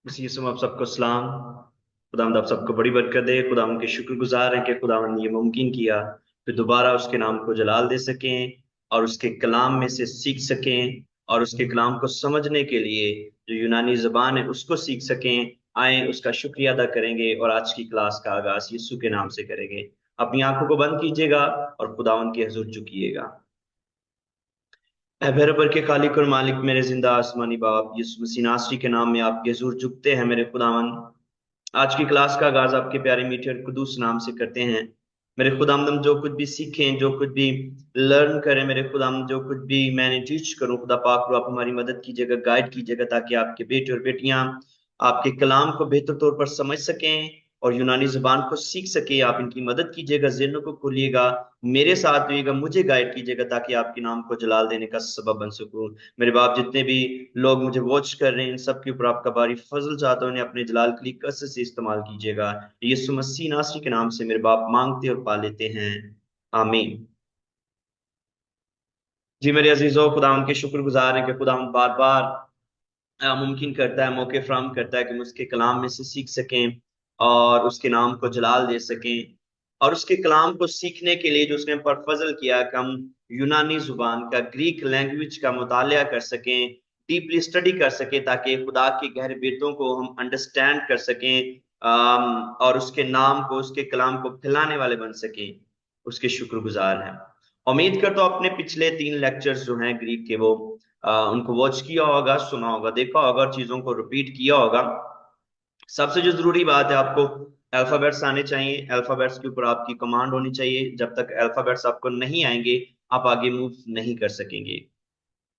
बस यीशु में आप सबको सलाम। खुदावंद आप सबको बड़ी बरकत दे। खुदावंद के शुक्रगुजार हैं कि खुदावंद ने ये मुमकिन किया कि दोबारा उसके नाम को जलाल दे सकें और उसके कलाम में से सीख सकें और उसके कलाम को समझने के लिए जो यूनानी जबान है उसको सीख सकें। आए उसका शुक्रिया अदा करेंगे और आज की क्लास का आगाज यीशु के नाम से करेंगे। अपनी आंखों को बंद कीजिएगा और खुदावंद के हजूर झुकिएगा। ऐ भैरवर के खालिक और मालिक मेरे जिंदा आसमानी बाप यीशु मसीह नासरी के नाम में आपके हजूर झुकते हैं मेरे खुदावन। आज की क्लास का आगाज आपके प्यारे मीठे और कुदूस नाम से करते हैं। मेरे खुदामदम जो कुछ भी सीखें जो कुछ भी लर्न करें मेरे खुदाम जो कुछ भी मैंने टीच करूं खुदा पाक रो आप हमारी मदद कीजिएगा गाइड कीजिएगा ताकि आपके बेटे और बेटियां आपके कलाम को बेहतर तौर पर समझ सकें और यूनानी जुबान को सीख सके। आप इनकी मदद कीजिएगा, ज़हनों को खोलिएगा, मेरे साथ रहिएगा, मुझे गाइड कीजिएगा ताकि आपके नाम को जलाल देने का सबब बन सकूं। मेरे बाप जितने भी लोग मुझे वॉच कर रहे हैं इन सब के ऊपर आपका बारी फजल चाहता हूं, उन्हें अपने जलाल के लिए कसरत से इस्तेमाल कीजिएगा। यीशु मसीह नासरी के नाम से मेरे बाप मांगते और पा लेते हैं, आमीन। जी मेरे अजीजों, खुदा उनके शुक्रगुजार हैं कि खुदा बार बार मुमकिन करता है, मौके फ्राहम करता है कि हम उसके कलाम में से सीख सकें और उसके नाम को जलाल दे सकें। और उसके कलाम को सीखने के लिए जो उसने हम पर फजल किया कि हम यूनानी जुबान का, ग्रीक लैंग्वेज का मुतालिया कर सकें, डीपली स्टडी कर सकें ताकि खुदा के गहरे बेतों को हम अंडरस्टैंड कर सकें, और उसके नाम को, उसके कलाम को फैलाने वाले बन सकें। उसके शुक्रगुजार हैं। उम्मीद करता हूं अपने पिछले 3 लेक्चर्स जो हैं ग्रीक के वो उनको वॉच किया होगा, सुना होगा, देखा होगा और चीजों को रिपीट किया होगा। सबसे जो जरूरी बात है, आपको अल्फाबेट्स आने चाहिए। अल्फाबेट्स के ऊपर आपकी कमांड होनी चाहिए। जब तक अल्फाबेट्स आपको नहीं आएंगे आप आगे मूव नहीं कर सकेंगे।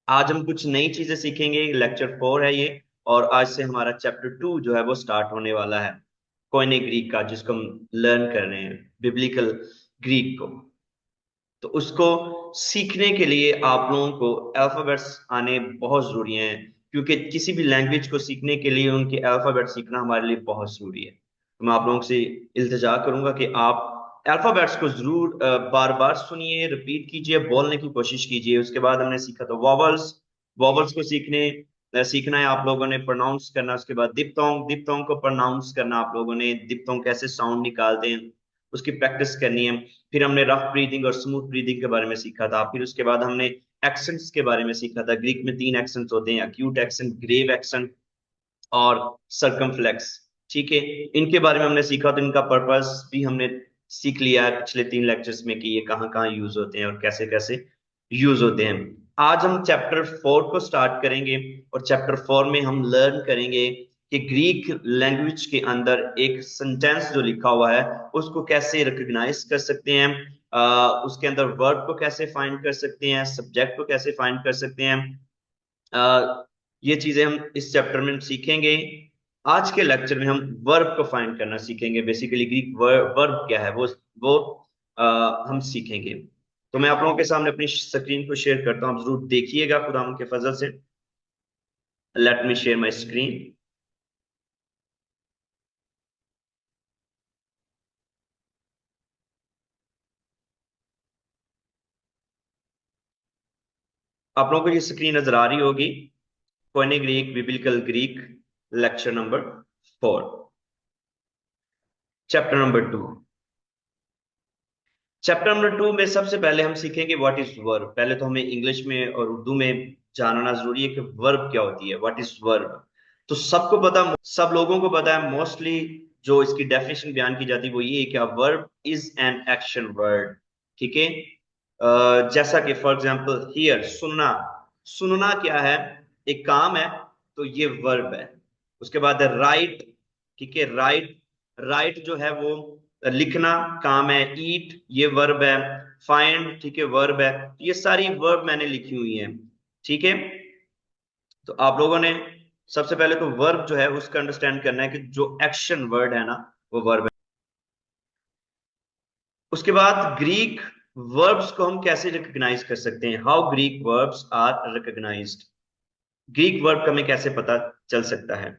आज हम कुछ नई चीजें सीखेंगे। लेक्चर 4 है ये और आज से हमारा चैप्टर 2 जो है वो स्टार्ट होने वाला है, कोइने ग्रीक का, जिसको हम लर्न कर रहे हैं, बिब्लिकल ग्रीक को। तो उसको सीखने के लिए आप लोगों को अल्फाबेट्स आने बहुत जरूरी हैं, क्योंकि किसी भी लैंग्वेज को सीखने के लिए उनके अल्फाबेट सीखना हमारे लिए बहुत जरूरी है। तो मैं आप लोगों से इल्तिजा करूंगा कि आप अल्फाबेट्स को जरूर बार बार सुनिए, रिपीट कीजिए, बोलने की कोशिश कीजिए। उसके बाद हमने सीखा था वॉवल्स। वॉवल्स को सीखना है आप लोगों ने, प्रोनाउंस करना। उसके बाद दिप्तोंग, दिप्तोंग को प्रोनाउंस करना आप लोगों ने, दिप्तोंग कैसे साउंड निकालते हैं उसकी प्रैक्टिस करनी है। फिर हमने रफ ब्रीदिंग और स्मूथ ब्रीदिंग के बारे में सीखा था। फिर उसके बाद हमने एक्सेंट्स के बारे में सीखा था। ग्रीक में 3 एक्सेंट्स होते हैं, अक्यूट एक्सेंट, ग्रेव एक्सेंट और सर्कमफ्लेक्स। ठीक है, इनके बारे में हमने सीखा, तो इनका पर्पस भी हमने सीख लिया है पिछले 3 लेक्चर्स में कि ये कहाँ कहाँ यूज होते हैं और कैसे कैसे यूज होते हैं। आज हम चैप्टर 4 को स्टार्ट करेंगे और चैप्टर 4 में हम लर्न करेंगे कि ग्रीक लैंग्वेज के अंदर एक सेंटेंस जो लिखा हुआ है उसको कैसे रिकॉग्नाइज कर सकते हैं, उसके अंदर वर्ब को कैसे फाइंड कर सकते हैं, सब्जेक्ट को कैसे फाइंड कर सकते हैं। ये चीजें हम इस चैप्टर में सीखेंगे। आज के लेक्चर में हम वर्ब को फाइंड करना सीखेंगे। बेसिकली ग्रीक वर्ब क्या है वो हम सीखेंगे। तो मैं आप लोगों के सामने अपनी स्क्रीन को शेयर करता हूं, आप जरूर देखिएगा खुदा के फजल से। Let me share my screen. आप लोगों को ये स्क्रीन नजर आ रही होगी, Koine Greek, biblical Greek, lecture number 4, chapter number 2। Chapter number 2 में सबसे पहले हम सीखेंगे व्हाट इज वर्ब। पहले तो हमें इंग्लिश में और उर्दू में जानना जरूरी है कि वर्ब क्या होती है, व्हाट इज वर्ब। तो सबको पता, सब लोगों को पता है मोस्टली, जो इसकी डेफिनेशन बयान की जाती है वो ये है कि verb is an action word. ठीक है, जैसा कि फॉर एग्जांपल हियर, सुनना। सुनना क्या है, एक काम है, तो ये वर्ब है। उसके बाद राइट, ठीक है, राइट, राइट जो है वो लिखना काम है। ईट ये वर्ब है। फाइंड, ठीक है, वर्ब है। ये सारी वर्ब मैंने लिखी हुई है। ठीक है, तो आप लोगों ने सबसे पहले तो वर्ब जो है उसका अंडरस्टैंड करना है कि जो एक्शन वर्ड है ना वो वर्ब है। उसके बाद ग्रीक वर्ब्स को हम कैसे रिकॉग्नाइज कर सकते हैं, how Greek verbs are recognised. Greek verb का हमें कैसे पता चल सकता है।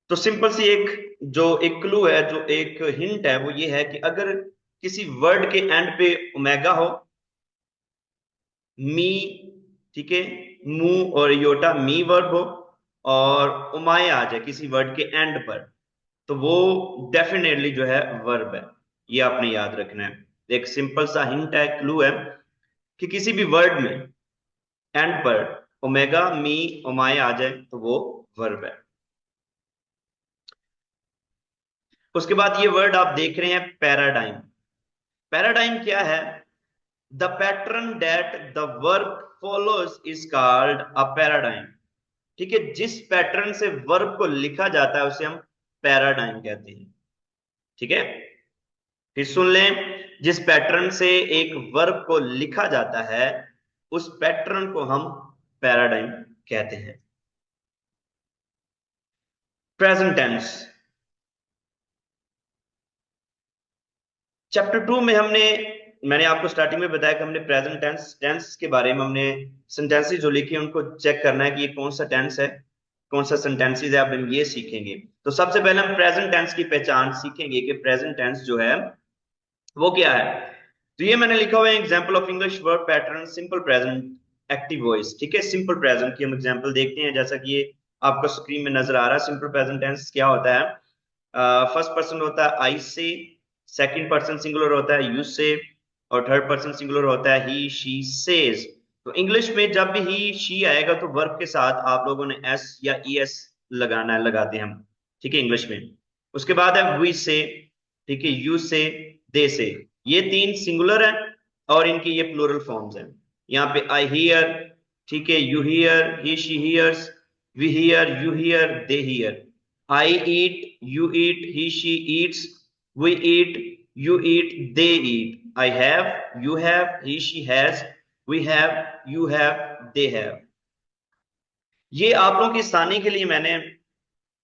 तो सिंपल सी एक क्लू है, जो एक हिंट है, वो ये है कि अगर किसी वर्ड के एंड पे ओमेगा हो, मी, ठीक है, मू और योटा, मी वर्ब हो, और उमाए आ जाए किसी वर्ड के एंड पर, तो वो डेफिनेटली जो है वर्ब है। ये आपने याद रखना है। एक सिंपल सा हिंट है, क्लू है, कि किसी भी वर्ड में एंड पर ओमेगा मी ओमाए आ जाए तो वो वर्ब है। उसके बाद ये वर्ड आप देख रहे हैं पैराडाइम। पैराडाइम क्या है? The pattern that the verb follows is called a paradigm. ठीक है, जिस पैटर्न से वर्ब को लिखा जाता है उसे हम पैराडाइम कहते हैं। ठीक है, फिर सुन लें, जिस पैटर्न से एक वर्ब को लिखा जाता है उस पैटर्न को हम पैराडाइम कहते हैं। Present tense. चैप्टर 2 में मैंने आपको स्टार्टिंग में बताया कि हमने प्रेजेंट टेंस के बारे में हमने सेंटेंसेस जो लिखे हैं उनको चेक करना है कि ये कौन सा टेंस है, कौन सा सेंटेंसेस है। अब हम ये सीखेंगे। तो सबसे पहले हम प्रेजेंट टेंस की पहचान सीखेंगे कि प्रेजेंट टेंस जो है वो क्या है। तो ये मैंने लिखा हुआ है example of English verb pattern simple present active voice. ठीक है, सिंपल प्रेजेंट की हम एग्जांपल देखते हैं, जैसा कि ये आपको स्क्रीन में नजर आ रहा है। सिंपल प्रेजेंट टेंस क्या होता है? फर्स्ट पर्सन होता है आई से, सेकंड पर्सन सिंगुलर होता है यू से, और थर्ड पर्सन सिंगुलर होता है ही शी सेज। तो इंग्लिश में जब भी ही शी आएगा तो वर्ब के साथ आप लोगों ने एस या ई एस लगाना है, लगाते हैं हम। ठीक है, इंग्लिश में। उसके बाद है वी से, ठीक है, यू से, दे से। ये तीन सिंगुलर है और इनकी ये प्लूरल फॉर्म्स हैं। यहाँ पे आई हियर, ठीक है, you hear, he she hears, we hear, you hear, they hear. I eat, you eat, he she eats, we eat, you eat, they eat. I have, you have, he she has, we have, you have, they have। ये आप लोगों की आसानी के लिए मैंने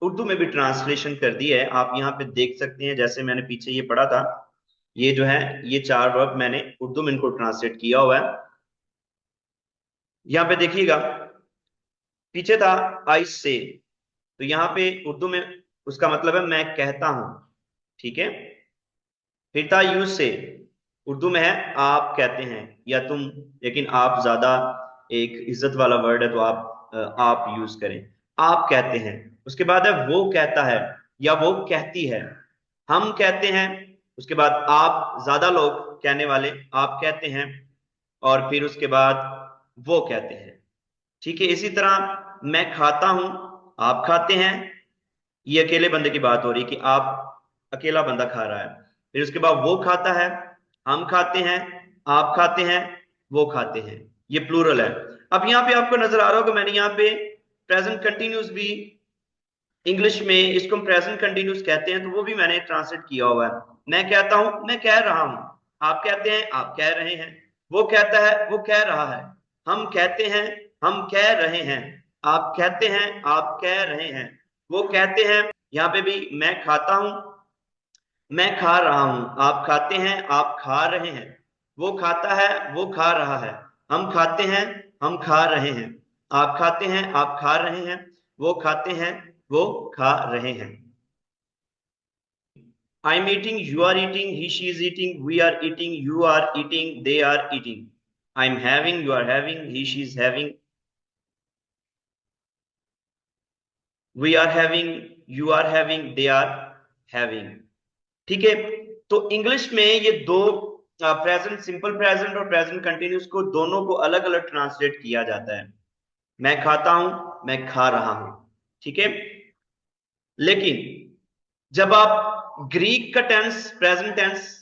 उर्दू में भी ट्रांसलेशन कर दी है। आप यहाँ पे देख सकते हैं, जैसे मैंने पीछे ये पढ़ा था, ये जो है ये चार वर्ब मैंने उर्दू में इनको ट्रांसलेट किया हुआ है। यहाँ पे देखिएगा, पीछे था आई से, तो यहाँ पे उर्दू में उसका मतलब है मैं कहता हूं। ठीक है, फिर था यू से, उर्दू में है आप कहते हैं या तुम, लेकिन आप ज्यादा एक इज्जत वाला वर्ड है तो आप यूज करें, आप कहते हैं। उसके बाद है वो कहता है या वो कहती है, हम कहते हैं। उसके बाद आप, ज्यादा लोग कहने वाले, आप कहते हैं। और फिर उसके बाद वो कहते हैं। ठीक है, इसी तरह मैं खाता हूं, आप खाते हैं। ये अकेले बंदे की बात हो रही है कि आप, अकेला बंदा खा रहा है। फिर उसके बाद वो खाता है, हम खाते हैं, आप खाते हैं, वो खाते हैं। ये प्लूरल है। अब यहाँ पे आपको नजर आ रहा होगा मैंने यहाँ पे प्रेजेंट कंटिन्यूस भी, इंग्लिश में इसको हम प्रेजेंट कंटिन्यूस कहते हैं, तो वो भी मैंने ट्रांसलेट किया हुआ है। मैं कहता हूं, मैं कह रहा हूं। आप कहते हैं, आप कह रहे हैं। वो कहता है, वो कह रहा है। हम कहते हैं, हम कह रहे हैं। आप कहते हैं, आप कह रहे हैं। वो कहते हैं। यहाँ पे भी मैं खाता हूं, मैं खा रहा हूं। आप खाते हैं, आप खा रहे हैं। वो खाता है, वो खा रहा है। हम खाते हैं, हम खा रहे हैं। आप खाते हैं, आप खा रहे हैं। वो खाते हैं, वो खा रहे हैं। I am eating, you are eating, he she is eating, we are eating, you are eating, they are eating. I am having, you are having, he she is having, we are having, you are having, they are having. ठीक है, तो English में ये दो present simple present और present continuous को दोनों को अलग अलग ट्रांसलेट किया जाता है। मैं खाता हूं, मैं खा रहा हूं। ठीक है, लेकिन जब आप ग्रीक का टेंस, प्रेजेंट टेंस,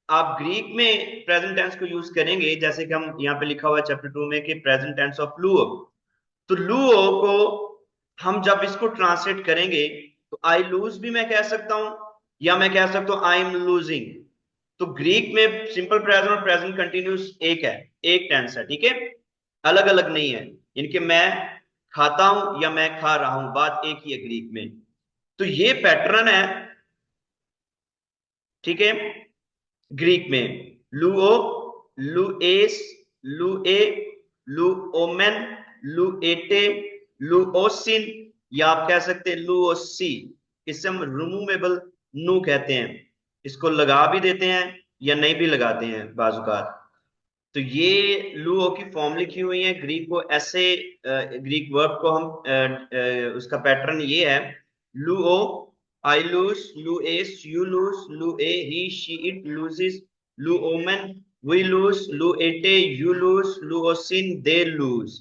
आप ग्रीक में प्रेजेंट टेंस को यूज करेंगे, जैसे कि हम यहाँ पे लिखा हुआ है चैप्टर 2 में कि प्रेजेंट टेंस ऑफ लुओ। तो लुओ को हम जब इसको ट्रांसलेट करेंगे तो आई लूज भी मैं कह सकता हूं, या मैं कह सकता हूं आई एम लूजिंग। तो ग्रीक में सिंपल प्रेजेंट और प्रेजेंट कंटिन्यूस एक है, एक टेंस है। ठीक है, अलग अलग नहीं है। इनके मैं खाता हूं या मैं खा रहा हूं, बात एक ही है ग्रीक में। तो ये पैटर्न है। ठीक है, ग्रीक में लुओ, लुएस, लुए, लुओमेन, लुएटे, लुओसिन, या आप कह सकते हैं लुओसी। इसे हम रिमूवेबल नू कहते हैं। इसको लगा भी देते हैं या नहीं भी लगाते हैं बाजुकात। तो ये लुओ की फॉर्म लिखी हुई है ग्रीक को ऐसे, ग्रीक वर्ब को हम उसका पैटर्न ये है, लुओ, आई लूज, लुएस, यू लूज, लुए, ही शी इट लूजिस, लुओमेन, वी लूज, लुएटे, यू लूज, लुओसिन, दे लूज।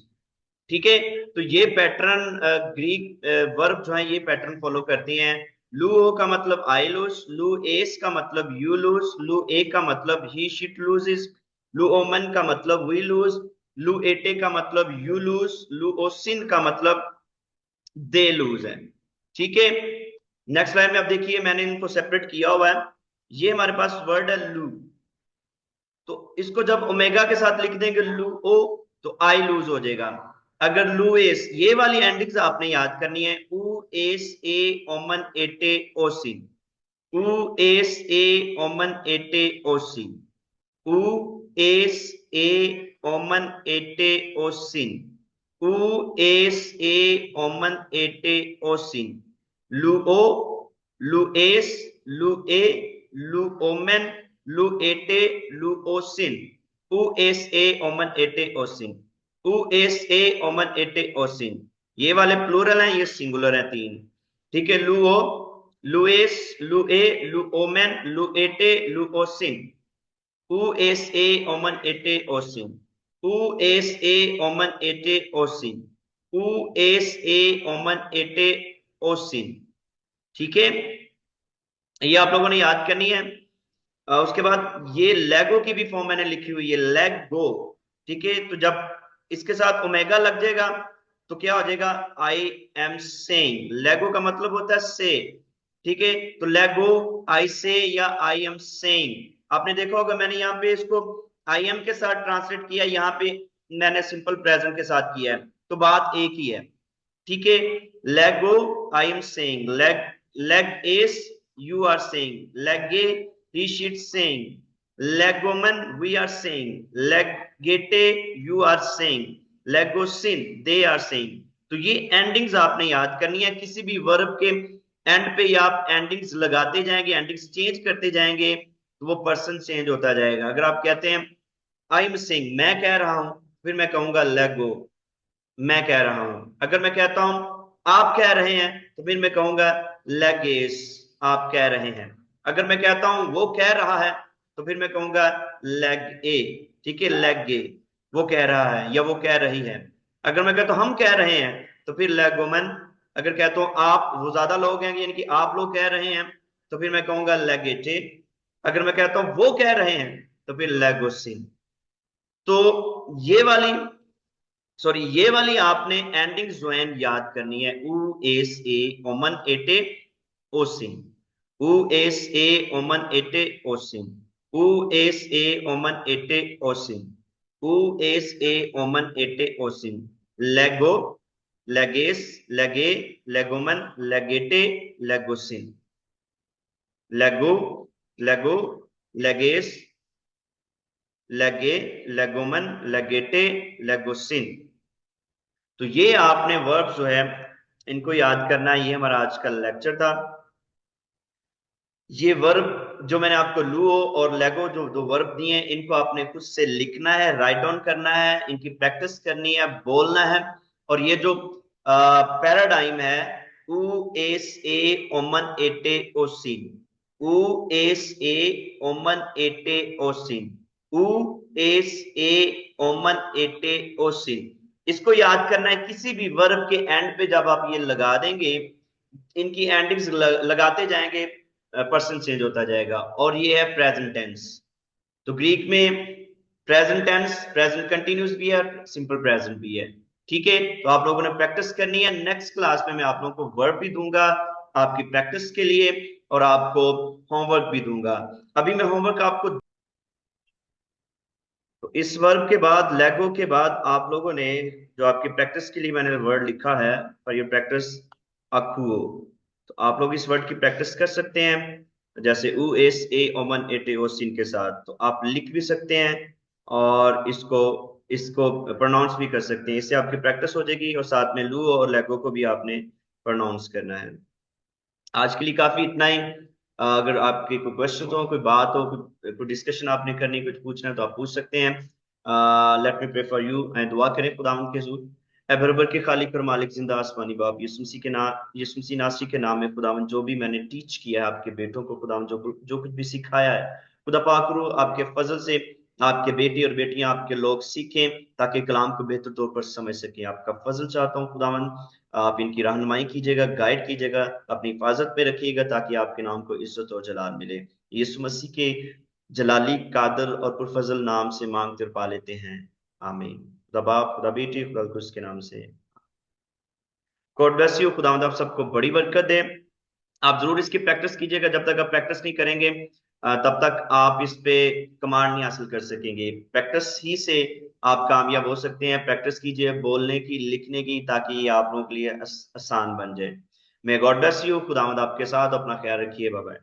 ठीक है, तो ये पैटर्न ग्रीक वर्ब जो है ये पैटर्न फॉलो करती हैं। लुओ का मतलब आई लूज, लू एस का मतलब यू लूज, लू ए का मतलब ही शिट लूजिस, लू ओमन का मतलब वी लूज, लू एटे का मतलब यू लूज, लू ओसिन का मतलब दे लूज है। ठीक है, नेक्स्ट लाइन में आप देखिए मैंने इनको सेपरेट किया हुआ है। ये हमारे पास वर्ड है लू, तो इसको जब ओमेगा के साथ लिख देंगे लू ओ, तो आई लूज हो जाएगा। अगर लू एस, ये वाली एंडिंग्स आपने याद करनी है, उ एस ए ओमन एटे ओसिन, उ एस ए ओमन एटे ओसिन, उ एस ए ओमन एटे ओसिन, उ एस ए ओमन एटे ओसिन, लू ओ, लू एस, लू ए, लू ओमेन, लू एटे, लू ओसिन, उ एस ए ओमन एटे ओसिन, उ एस ए ओमन एटे ओसिन। ये वाले प्लूरल हैं, ये सिंगुलर हैं तीन। ठीक है, लू ओ, लुएस, लुए, लुओमेन, लुएटे, लुओसिन, उ एस ए ओमन एटे ओसिन, उ एस ए ओमन एटे ओसिन, उ एस ए ओमन एटे ओसिन। ठीक है, ये आप लोगों ने याद करनी है। उसके बाद ये लेगो की भी फॉर्म मैंने लिखी हुई है, लेग गो। ठीक है, तो जब इसके साथ ओमेगा लग जाएगा तो क्या हो जाएगा, आई एम सेइंग। लेगो का मतलब होता है से। ठीक है, तो लेगो, आई से या आई एम सेइंग। आपने देखा होगा मैंने यहाँ पे इसको आई एम के साथ ट्रांसलेट किया, यहाँ पे मैंने सिंपल प्रेजेंट के साथ किया है, तो बात एक ही है। ठीक है, लेगो, आई एम सेइंग, लेग, लेग एस, यू आर सेइंग, लेगे, he she's saying, legomen we are saying, legate you are saying, legosin they are saying। तो ये एंडिंग्स आपने याद करनी है, किसी भी वर्ब के एंड पे या आप एंडिंग्स लगाते जाएंगे, एंडिंग्स चेंज करते जाएंगे, तो वो पर्सन चेंज होता जाएगा। अगर आप कहते हैं आई एम सेइंग, मैं कह रहा हूं, फिर मैं कहूंगा लेगो, मैं कह रहा हूं। अगर मैं कहता हूं आप कह रहे हैं, तो फिर मैं कहूंगा लेगेस, आप कह रहे हैं। अगर मैं कहता हूं वो कह रहा है, तो फिर मैं कहूंगा लेग ए। ठीक है, लेग ए, वो कह रहा है या वो कह रही है। अगर मैं कहता हूं हम कह रहे हैं, तो फिर लेग वुमन। अगर कहता हूं आप, वो ज्यादा लोग हैं यानी कि आप लोग कह रहे हैं, तो फिर मैं कहूंगा लेगेटे। अगर मैं कहता हूं वो कह रहे हैं, तो फिर लेगोसिन। तो ये वाली, सॉरी, ये वाली आपने एंडिंग ज्वाइन याद करनी है, उ एस ए ओमन एटे ओसिन, उ एस ए ओमन एटे ओसिन, उ एस ए ओमन एटे ओसिन, उ एस ए ओमन एटे ओसिन, लेगो, लेगेस, लेगे, लेगोमन, लेगेटे, लेगोसिन, लेगो, लेगो, लेगेस, लेगे, लेगोमन, लेगेटे, लेगोसिन। तो ये आपने वर्ब जो है इनको याद करना है। ये हमारा आज का लेक्चर था। ये वर्ब जो मैंने आपको लुओ और लेगो जो दो वर्ब दिए हैं, इनको आपने खुद से लिखना है, राइट डाउन करना है, इनकी प्रैक्टिस करनी है, बोलना है। और ये जो पैराडाइम है, उ एस ए ओमन एटे ओसिन, उ एस ए ओमन एटे ओसिन, उ एस ए ओमन एटे ओसिन, इसको याद करना है। किसी भी वर्ब के एंड पे जब आप ये लगा देंगे, इनकी एंडिंग्स लगाते जाएंगे, पर्सन चेंज होता जाएगा। और ये है प्रेजेंट टेंस। तो ग्रीक में प्रेजेंट टेंस, प्रेजेंट कंटिन्यूस भी है, सिंपल प्रेजेंट भी है। ठीक है, तो आप लोगों ने प्रैक्टिस करनी है। नेक्स्ट क्लास में मैं आप लोगों को वर्ब भी दूंगा आपकी प्रैक्टिस के लिए, और आपको होमवर्क भी दूंगा। अभी मैं होमवर्क आपको, तो इस वर्ब के बाद, लेगो के बाद, आप लोगों ने जो आपकी प्रैक्टिस के लिए मैंने वर्ड लिखा है, फॉर योर प्रैक्टिस, अकुओ। तो आप लोग इस वर्ड की प्रैक्टिस कर सकते हैं, जैसे उ एस ए ओमन एटे ओ सिन के साथ। तो आप लिख भी सकते हैं और इसको इसको प्रोनाउंस भी कर सकते हैं। इससे आपकी प्रैक्टिस हो जाएगी, और साथ में लू और लेगो को भी आपने प्रोनाउंस करना है। आज के लिए काफी इतना ही। अगर आपके कोई क्वेश्चन हो, कोई बात हो, कोई डिस्कशन आपने करनी, कुछ पूछना है, तो आप पूछ सकते हैं। Let me pray for you, and दुआ करें खुदावंद के हुजूर। ऐ बरबर के खालिक और मालिक जिंदा आसमानी बाप, यीशु मसीह के नाम, यीशु मसीह नासरी के नाम में खुदावंद जो भी मैंने टीच किया है आपके बेटों को, खुदावंद जो कुछ भी सिखाया है, खुदा पाक रू आपके फजल से आपके बेटे और बेटियां आपके लोग सीखें ताकि कलाम को बेहतर तौर पर समझ सकें। आपका फजल चाहता हूँ खुदावंद, आप इनकी रहनुमाई कीजिएगा, गाइड कीजिएगा, अपनी हिफाजत में रखिएगा ताकि आपके नाम को इज्जत और जलाल मिले। यीशु मसीह के जलाली, कादर और पुरफजल नाम से मांगते और पा लेते हैं, आमीन। खुदा बाप, खुदा बेटी, खुदा कुछ के नाम से। God bless you. खुदावंद आप सबको बड़ी बरकत दे। आप जरूर इसकी प्रैक्टिस कीजिएगा। जब तक आप प्रैक्टिस नहीं करेंगे तब तक आप इस पे कमांड नहीं हासिल कर सकेंगे। प्रैक्टिस ही से आप कामयाब हो सकते हैं। प्रैक्टिस कीजिए बोलने की, लिखने की, ताकि ये आप लोगों के लिए आसान बन जाए। मैं गॉड ब्लेस यू। खुदावंद आपके साथ, अपना ख्याल रखिए। Bye bye.